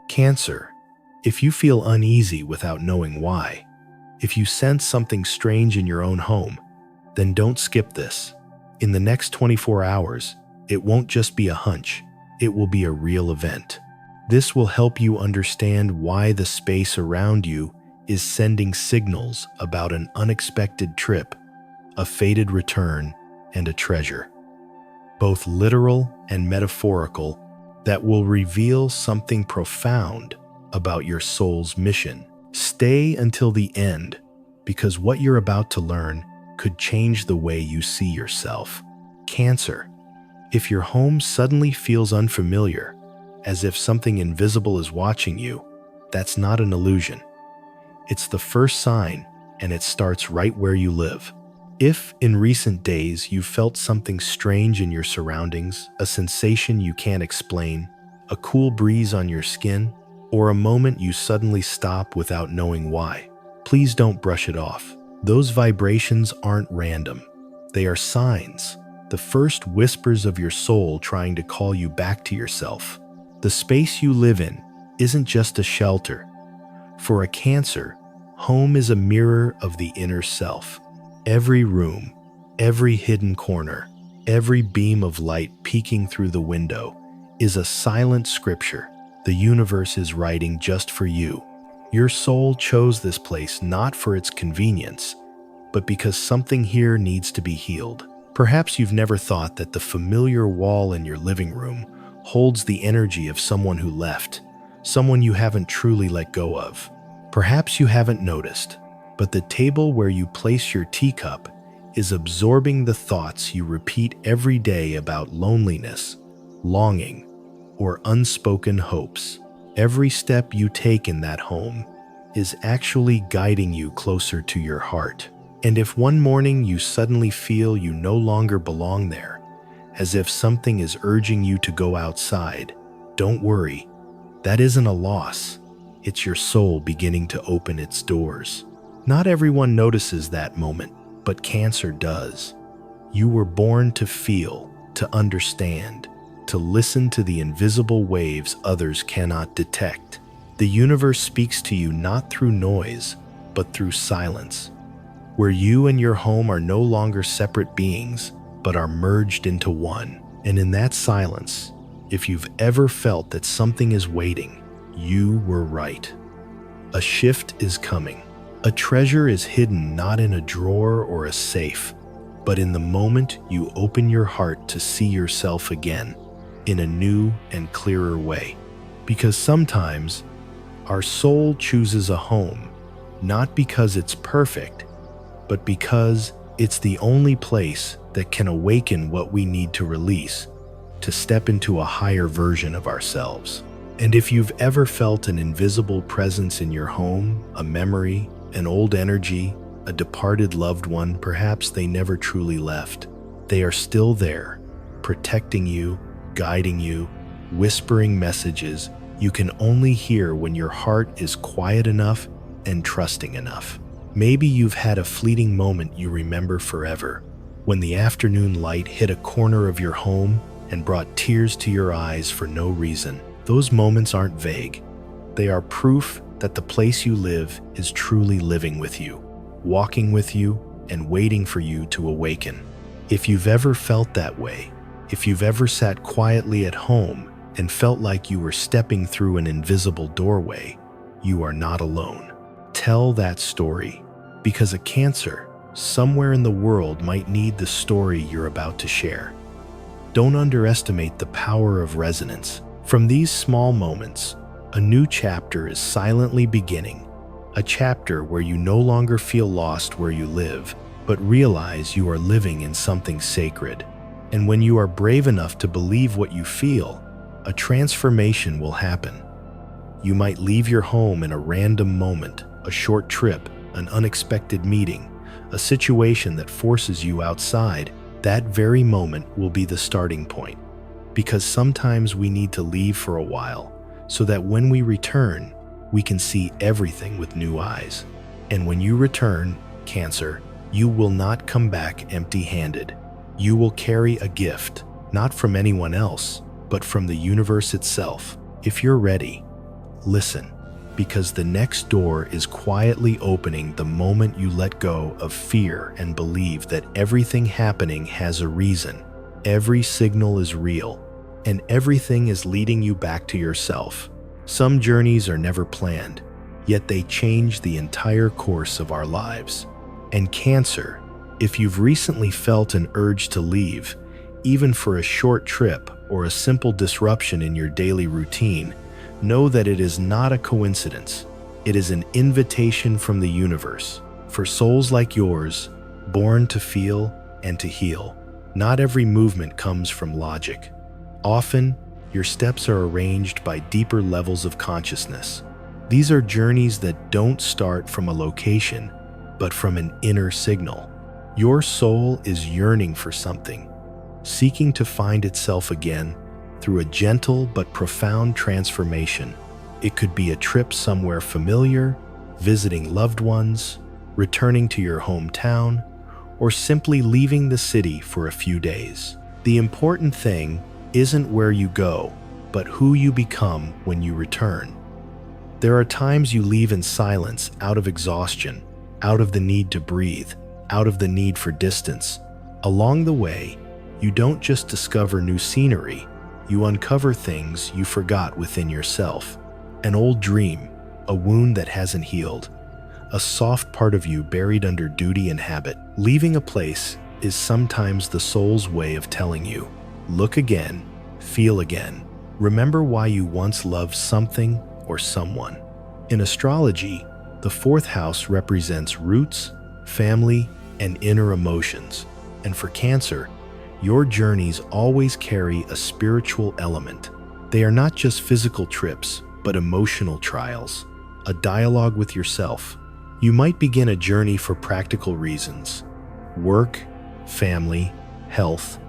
Cancer, if you feel uneasy without knowing why, if you sense something strange in your own home, then don't skip this. In the next 24 hours, it won't just be a hunch, it will be a real event. This will help you understand why the space around you is sending signals about an unexpected trip, a fated return, and a treasure, both literal and metaphorical, that will reveal something profound about your soul's mission. Stay until the end, because what you're about to learn could change the way you see yourself. Cancer, if your home suddenly feels unfamiliar, as if something invisible is watching you, that's not an illusion. It's the first sign, and it starts right where you live. If, in recent days, you felt something strange in your surroundings, a sensation you can't explain, a cool breeze on your skin, or a moment you suddenly stop without knowing why, please don't brush it off. Those vibrations aren't random. They are signs, the first whispers of your soul trying to call you back to yourself. The space you live in isn't just a shelter. For a Cancer, home is a mirror of the inner self. Every room, every hidden corner, every beam of light peeking through the window is a silent scripture the universe is writing just for you. Your soul chose this place not for its convenience, but because something here needs to be healed. Perhaps you've never thought that the familiar wall in your living room holds the energy of someone who left, someone you haven't truly let go of. Perhaps you haven't noticed, but the table where you place your teacup is absorbing the thoughts you repeat every day about loneliness, longing, or unspoken hopes. Every step you take in that home is actually guiding you closer to your heart. And if one morning you suddenly feel you no longer belong there, as if something is urging you to go outside, don't worry. That isn't a loss. It's your soul beginning to open its doors. Not everyone notices that moment, but Cancer does. You were born to feel, to understand, to listen to the invisible waves others cannot detect. The universe speaks to you not through noise, but through silence, where you and your home are no longer separate beings, but are merged into one. And in that silence, if you've ever felt that something is waiting, you were right. A shift is coming. A treasure is hidden not in a drawer or a safe, but in the moment you open your heart to see yourself again, in a new and clearer way. Because sometimes our soul chooses a home, not because it's perfect, but because it's the only place that can awaken what we need to release, to step into a higher version of ourselves. And if you've ever felt an invisible presence in your home, a memory, an old energy, a departed loved one, perhaps they never truly left, they are still there, protecting you, guiding you, whispering messages you can only hear when your heart is quiet enough and trusting enough. Maybe you've had a fleeting moment you remember forever, when the afternoon light hit a corner of your home and brought tears to your eyes for no reason. Those moments aren't vague. They are proof that the place you live is truly living with you, walking with you, and waiting for you to awaken. If you've ever felt that way, if you've ever sat quietly at home and felt like you were stepping through an invisible doorway, you are not alone. Tell that story, because a Cancer somewhere in the world might need the story you're about to share. Don't underestimate the power of resonance. From these small moments, a new chapter is silently beginning, a chapter where you no longer feel lost where you live, but realize you are living in something sacred. And when you are brave enough to believe what you feel, a transformation will happen. You might leave your home in a random moment, a short trip, an unexpected meeting, a situation that forces you outside. That very moment will be the starting point. Because sometimes we need to leave for a while, so that when we return, we can see everything with new eyes. And when you return, Cancer, you will not come back empty-handed. You will carry a gift, not from anyone else, but from the universe itself. If you're ready, listen, because the next door is quietly opening the moment you let go of fear and believe that everything happening has a reason. Every signal is real, and everything is leading you back to yourself. Some journeys are never planned, yet they change the entire course of our lives. And Cancer, if you've recently felt an urge to leave, even for a short trip or a simple disruption in your daily routine, know that it is not a coincidence. It is an invitation from the universe for souls like yours, born to feel and to heal. Not every movement comes from logic. Often, your steps are arranged by deeper levels of consciousness. These are journeys that don't start from a location, but from an inner signal. Your soul is yearning for something, seeking to find itself again through a gentle but profound transformation. It could be a trip somewhere familiar, visiting loved ones, returning to your hometown, or simply leaving the city for a few days. The important thing isn't where you go, but who you become when you return. There are times you leave in silence, out of exhaustion, out of the need to breathe, out of the need for distance. Along the way, you don't just discover new scenery, you uncover things you forgot within yourself. An old dream, a wound that hasn't healed, a soft part of you buried under duty and habit. Leaving a place is sometimes the soul's way of telling you, look again, feel again. Remember why you once loved something or someone. In astrology, the fourth house represents roots, family, and inner emotions. And for Cancer, your journeys always carry a spiritual element. They are not just physical trips, but emotional trials, a dialogue with yourself. You might begin a journey for practical reasons, work, family, health.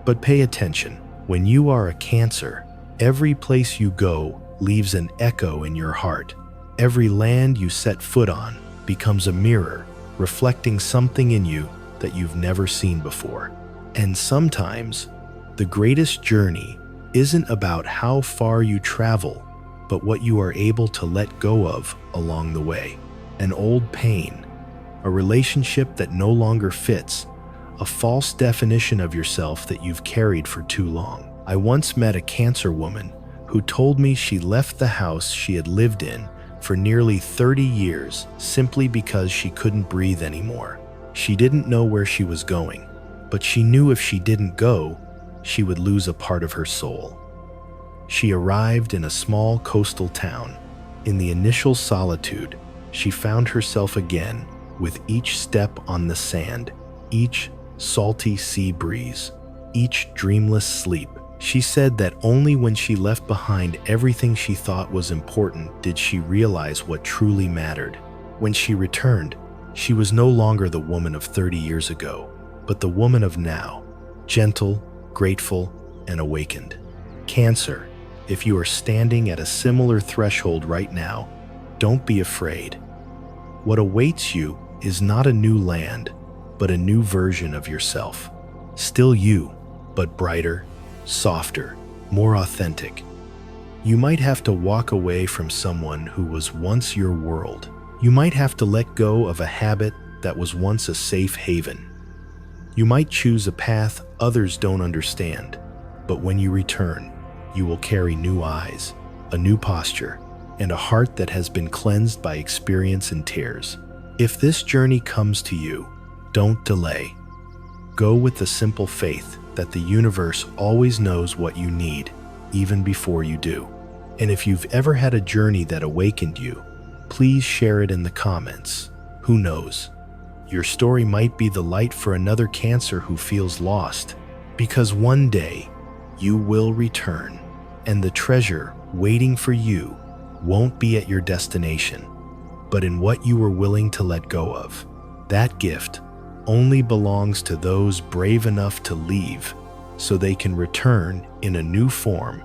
But pay attention. When you are a Cancer, every place you go leaves an echo in your heart. Every land you set foot on becomes a mirror, reflecting something in you that you've never seen before. And sometimes, the greatest journey isn't about how far you travel, but what you are able to let go of along the way. An old pain, a relationship that no longer fits, a false definition of yourself that you've carried for too long. I once met a Cancer woman who told me she left the house she had lived in for nearly 30 years simply because she couldn't breathe anymore. She didn't know where she was going, but she knew if she didn't go, she would lose a part of her soul. She arrived in a small coastal town. In the initial solitude, she found herself again with each step on the sand, each salty sea breeze, each dreamless sleep. She said that only when she left behind everything she thought was important did she realize what truly mattered. When she returned, she was no longer the woman of 30 years ago, but the woman of now, gentle, grateful, and awakened. Cancer, if you are standing at a similar threshold right now, don't be afraid. What awaits you is not a new land, but a new version of yourself. Still you, but brighter, softer, more authentic. You might have to walk away from someone who was once your world. You might have to let go of a habit that was once a safe haven. You might choose a path others don't understand, but when you return, you will carry new eyes, a new posture, and a heart that has been cleansed by experience and tears. If this journey comes to you, don't delay. Go with the simple faith that the universe always knows what you need, even before you do. And if you've ever had a journey that awakened you, please share it in the comments. Who knows? Your story might be the light for another Cancer who feels lost, because one day you will return, and the treasure waiting for you won't be at your destination, but in what you were willing to let go of. That gift only belongs to those brave enough to leave, so they can return in a new form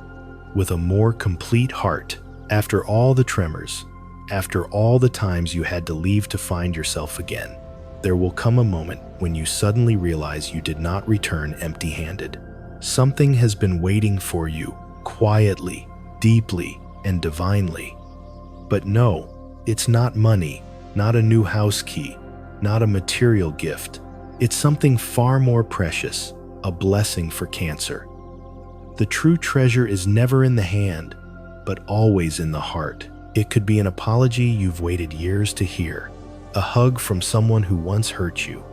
with a more complete heart. After all the tremors, after all the times you had to leave to find yourself again, there will come a moment when you suddenly realize you did not return empty-handed. Something has been waiting for you, quietly, deeply, and divinely. But no, it's not money, not a new house key, not a material gift. It's something far more precious, a blessing for Cancer. The true treasure is never in the hand, but always in the heart. It could be an apology you've waited years to hear, a hug from someone who once hurt you,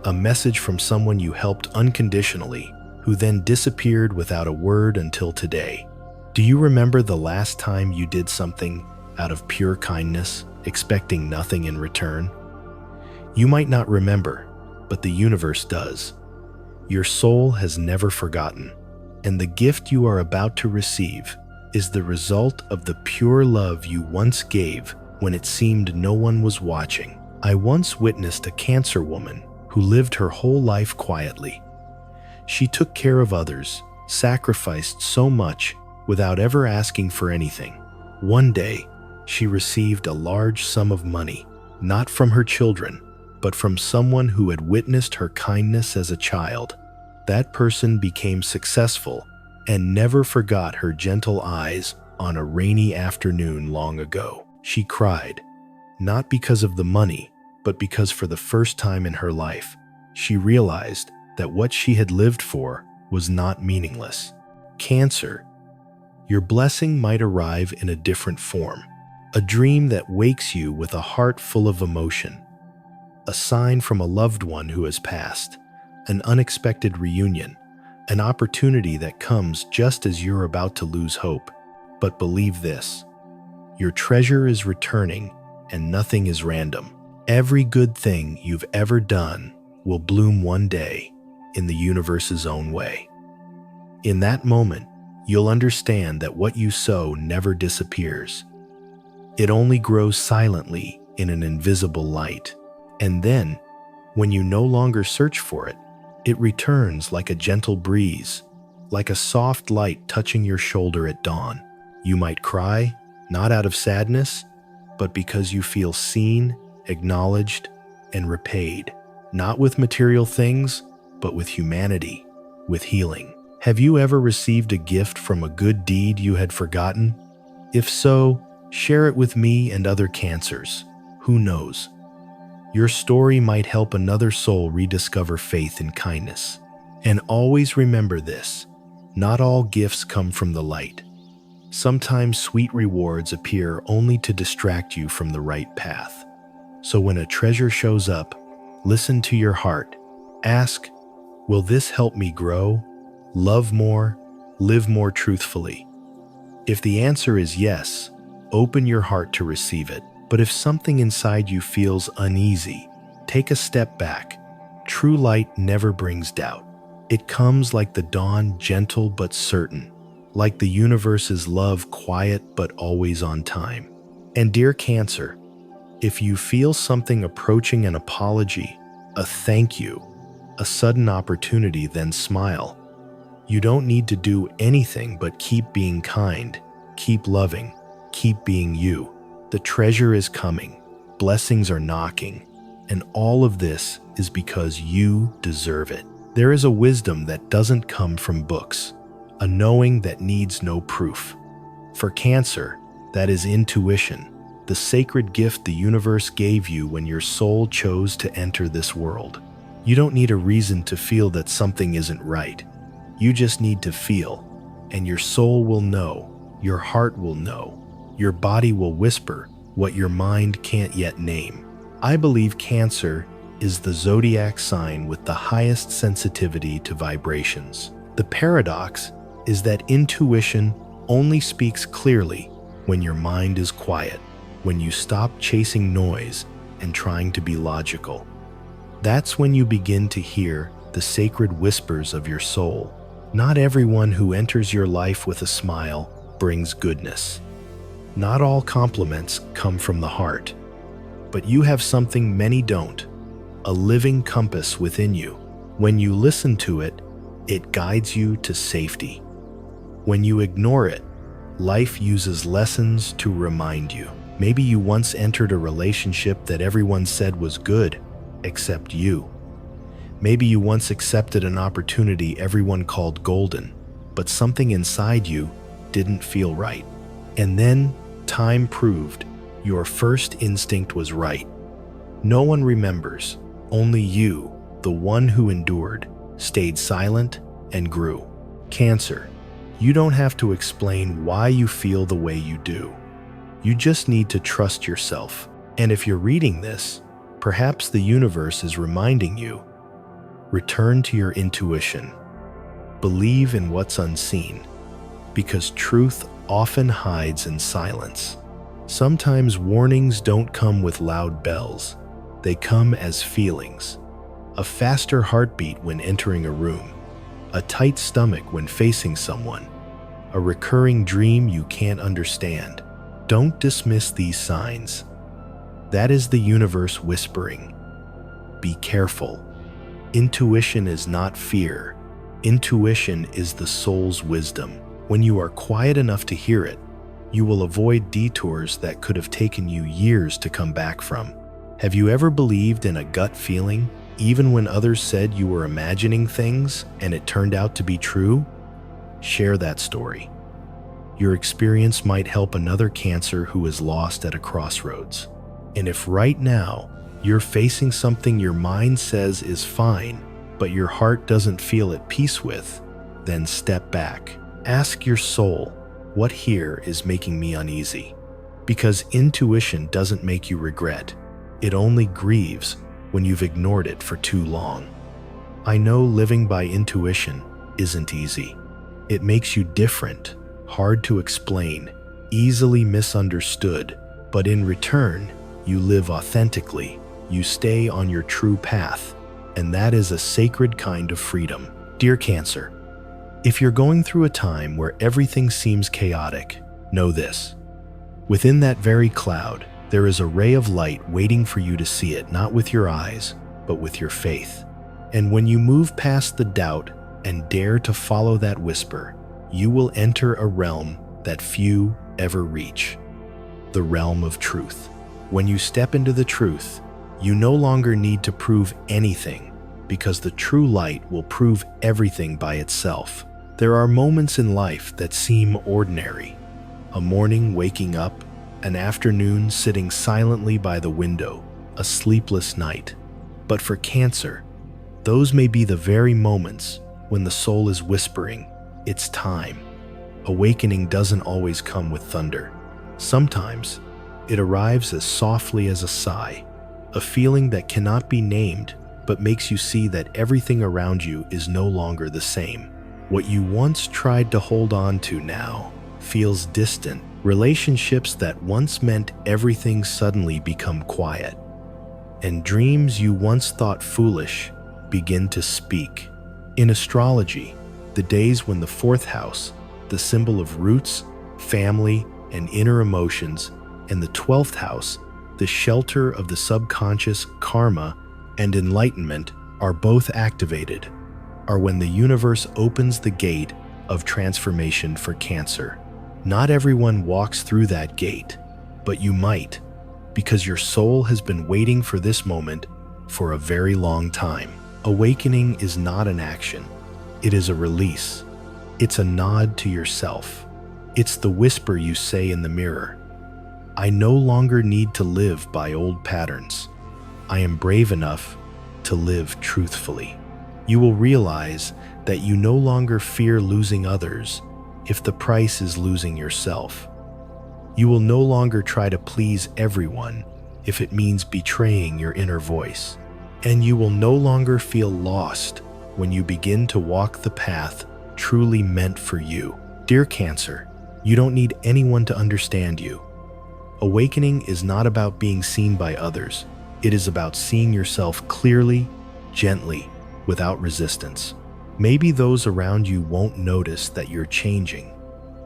a message from someone you helped unconditionally, who then disappeared without a word until today. Do you remember the last time you did something out of pure kindness, expecting nothing in return? You might not remember, but the universe does. Your soul has never forgotten, and the gift you are about to receive is the result of the pure love you once gave when it seemed no one was watching. I once witnessed a Cancer woman who lived her whole life quietly. She took care of others, sacrificed so much without ever asking for anything. One day, she received a large sum of money, not from her children, but from someone who had witnessed her kindness as a child. That person became successful and never forgot her gentle eyes on a rainy afternoon long ago. She cried, not because of the money, but because for the first time in her life, she realized that what she had lived for was not meaningless. Cancer, your blessing might arrive in a different form, a dream that wakes you with a heart full of emotion, a sign from a loved one who has passed, an unexpected reunion, an opportunity that comes just as you're about to lose hope. But believe this, your treasure is returning and nothing is random. Every good thing you've ever done will bloom one day in the universe's own way. In that moment, you'll understand that what you sow never disappears. It only grows silently in an invisible light. And then, when you no longer search for it, it returns like a gentle breeze, like a soft light touching your shoulder at dawn. You might cry, not out of sadness, but because you feel seen, acknowledged, and repaid, not with material things, but with humanity, with healing. Have you ever received a gift from a good deed you had forgotten? If so, share it with me and other Cancers. Who knows? Your story might help another soul rediscover faith and kindness. And always remember this, not all gifts come from the light. Sometimes sweet rewards appear only to distract you from the right path. So when a treasure shows up, listen to your heart. Ask, will this help me grow, love more, live more truthfully? If the answer is yes, open your heart to receive it. But if something inside you feels uneasy, take a step back. True light never brings doubt. It comes like the dawn, gentle but certain, like the universe's love, quiet but always on time. And dear Cancer, if you feel something approaching, an apology, a thank you, a sudden opportunity, then smile. You don't need to do anything but keep being kind, keep loving, keep being you. The treasure is coming, blessings are knocking, and all of this is because you deserve it. There is a wisdom that doesn't come from books, a knowing that needs no proof. For Cancer, that is intuition, the sacred gift the universe gave you when your soul chose to enter this world. You don't need a reason to feel that something isn't right. You just need to feel, and your soul will know, your heart will know. Your body will whisper what your mind can't yet name. I believe Cancer is the zodiac sign with the highest sensitivity to vibrations. The paradox is that intuition only speaks clearly when your mind is quiet, when you stop chasing noise and trying to be logical. That's when you begin to hear the sacred whispers of your soul. Not everyone who enters your life with a smile brings goodness. Not all compliments come from the heart, but you have something many don't, a living compass within you. When you listen to it, it guides you to safety. When you ignore it, life uses lessons to remind you. Maybe you once entered a relationship that everyone said was good, except you. Maybe you once accepted an opportunity everyone called golden, but something inside you didn't feel right. And then time proved Your first instinct was right. No one remembers, only you, the one who endured, stayed silent, and grew. Cancer, you don't have to explain why you feel the way you do. You just need to trust yourself. And if you're reading this, perhaps the universe is reminding you, return to your intuition. Believe in what's unseen, because truth often hides in silence. Sometimes warnings don't come with loud bells. They come as feelings. A faster heartbeat when entering a room, a tight stomach when facing someone, a recurring dream you can't understand. Don't dismiss these signs. That is the universe whispering. Be careful. Intuition is not fear. Intuition is the soul's wisdom. When you are quiet enough to hear it, you will avoid detours that could have taken you years to come back from. Have you ever believed in a gut feeling, even when others said you were imagining things and it turned out to be true? Share that story. Your experience might help another Cancer who is lost at a crossroads. And if right now you're facing something your mind says is fine, but your heart doesn't feel at peace with, then step back. Ask your soul, what here is making me uneasy? Because intuition doesn't make you regret. It only grieves when you've ignored it for too long. I know living by intuition isn't easy. It makes you different, hard to explain, easily misunderstood, but in return, you live authentically. You stay on your true path, and that is a sacred kind of freedom. Dear Cancer, if you're going through a time where everything seems chaotic, know this. Within that very cloud, there is a ray of light waiting for you to see it, not with your eyes, but with your faith. And when you move past the doubt and dare to follow that whisper, you will enter a realm that few ever reach, the realm of truth. When you step into the truth, you no longer need to prove anything, because the true light will prove everything by itself. There are moments in life that seem ordinary. A morning waking up, an afternoon sitting silently by the window, a sleepless night. But for Cancer, those may be the very moments when the soul is whispering, it's time. Awakening doesn't always come with thunder. Sometimes it arrives as softly as a sigh, a feeling that cannot be named but makes you see that everything around you is no longer the same. What you once tried to hold on to now feels distant. Relationships that once meant everything suddenly become quiet. And dreams you once thought foolish begin to speak. In astrology, the days when the fourth house, the symbol of roots, family, and inner emotions, and the 12th house, the shelter of the subconscious, karma, and enlightenment, are both activated, are when the universe opens the gate of transformation for Cancer. Not everyone walks through that gate, but you might, because your soul has been waiting for this moment for a very long time. Awakening is not an action. It is a release. It's a nod to yourself. It's the whisper you say in the mirror. I no longer need to live by old patterns. I am brave enough to live truthfully. You will realize that you no longer fear losing others if the price is losing yourself. You will no longer try to please everyone if it means betraying your inner voice. And you will no longer feel lost when you begin to walk the path truly meant for you. Dear Cancer, you don't need anyone to understand you. Awakening is not about being seen by others. It is about seeing yourself clearly, gently, without resistance. Maybe those around you won't notice that you're changing.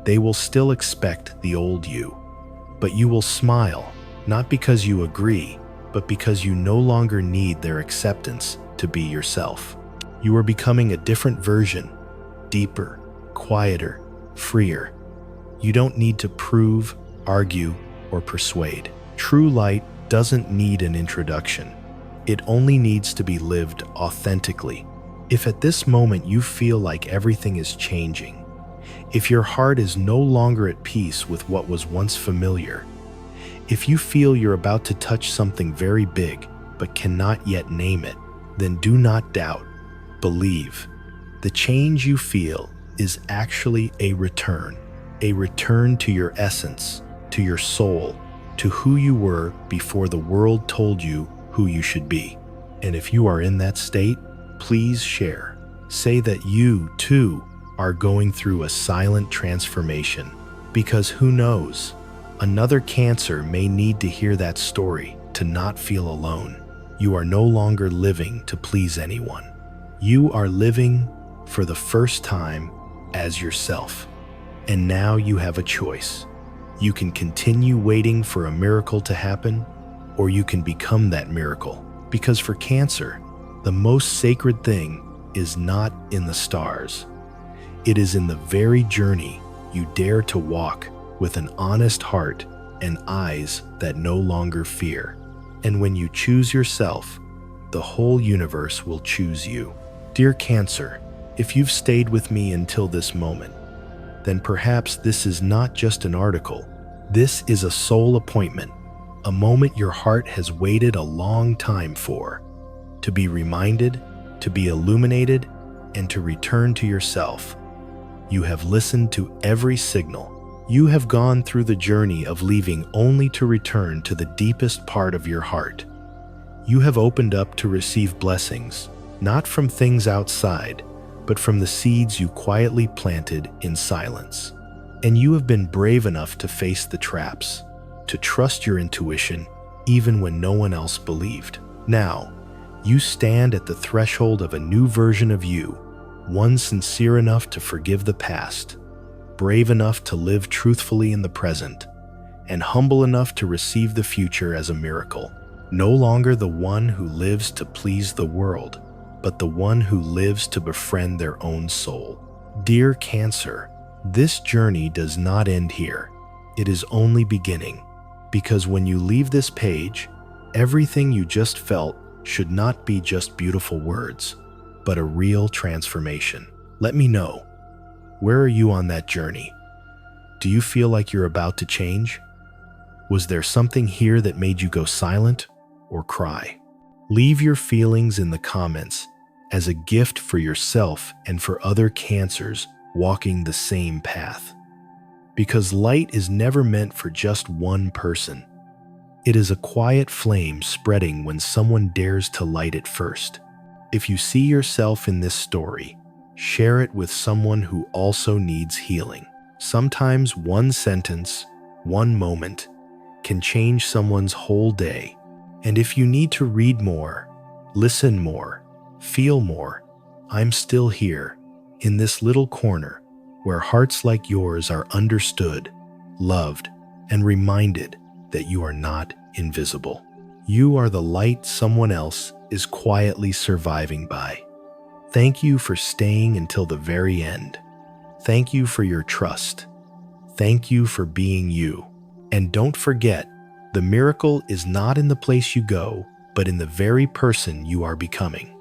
They will still expect the old you. But you will smile, not because you agree, but because you no longer need their acceptance to be yourself. You are becoming a different version, deeper, quieter, freer. You don't need to prove, argue, or persuade. True light doesn't need an introduction. It only needs to be lived authentically. If at this moment you feel like everything is changing, if your heart is no longer at peace with what was once familiar, If you feel you're about to touch something very big but cannot yet name it, then do not doubt. Believe. The change you feel is actually a return to your essence, to your soul, to who you were before the world told you who you should be. And if you are in that state, please share. Say that you, too, are going through a silent transformation. Because who knows? Another Cancer may need to hear that story to not feel alone. You are no longer living to please anyone. You are living for the first time as yourself. And now you have a choice. You can continue waiting for a miracle to happen, or you can become that miracle. Because for Cancer, the most sacred thing is not in the stars. It is in the very journey you dare to walk with an honest heart and eyes that no longer fear. And when you choose yourself, the whole universe will choose you. Dear Cancer, if you've stayed with me until this moment, then perhaps this is not just an article. This is a soul appointment, a moment your heart has waited a long time for. To be reminded, to be illuminated, and to return to yourself. You have listened to every signal. You have gone through the journey of leaving only to return to the deepest part of your heart. You have opened up to receive blessings, not from things outside, but from the seeds you quietly planted in silence. And you have been brave enough to face the traps, to trust your intuition, even when no one else believed. Now, you stand at the threshold of a new version of you, one sincere enough to forgive the past, brave enough to live truthfully in the present, and humble enough to receive the future as a miracle. No longer the one who lives to please the world, but the one who lives to befriend their own soul. Dear Cancer, this journey does not end here. It is only beginning, because when you leave this page, everything you just felt should not be just beautiful words, but a real transformation. Let me know. Where are you on that journey? Do you feel like you're about to change? Was there something here that made you go silent or cry? Leave your feelings in the comments as a gift for yourself and for other Cancers walking the same path. Because light is never meant for just one person. It is a quiet flame spreading when someone dares to light it first. If you see yourself in this story, share it with someone who also needs healing. Sometimes one sentence, one moment, can change someone's whole day. And if you need to read more, listen more, feel more, I'm still here, in this little corner, where hearts like yours are understood, loved, and reminded that you are not invisible. You are the light someone else is quietly surviving by. Thank you for staying until the very end. Thank you for your trust. Thank you for being you. And don't forget, the miracle is not in the place you go, but in the very person you are becoming.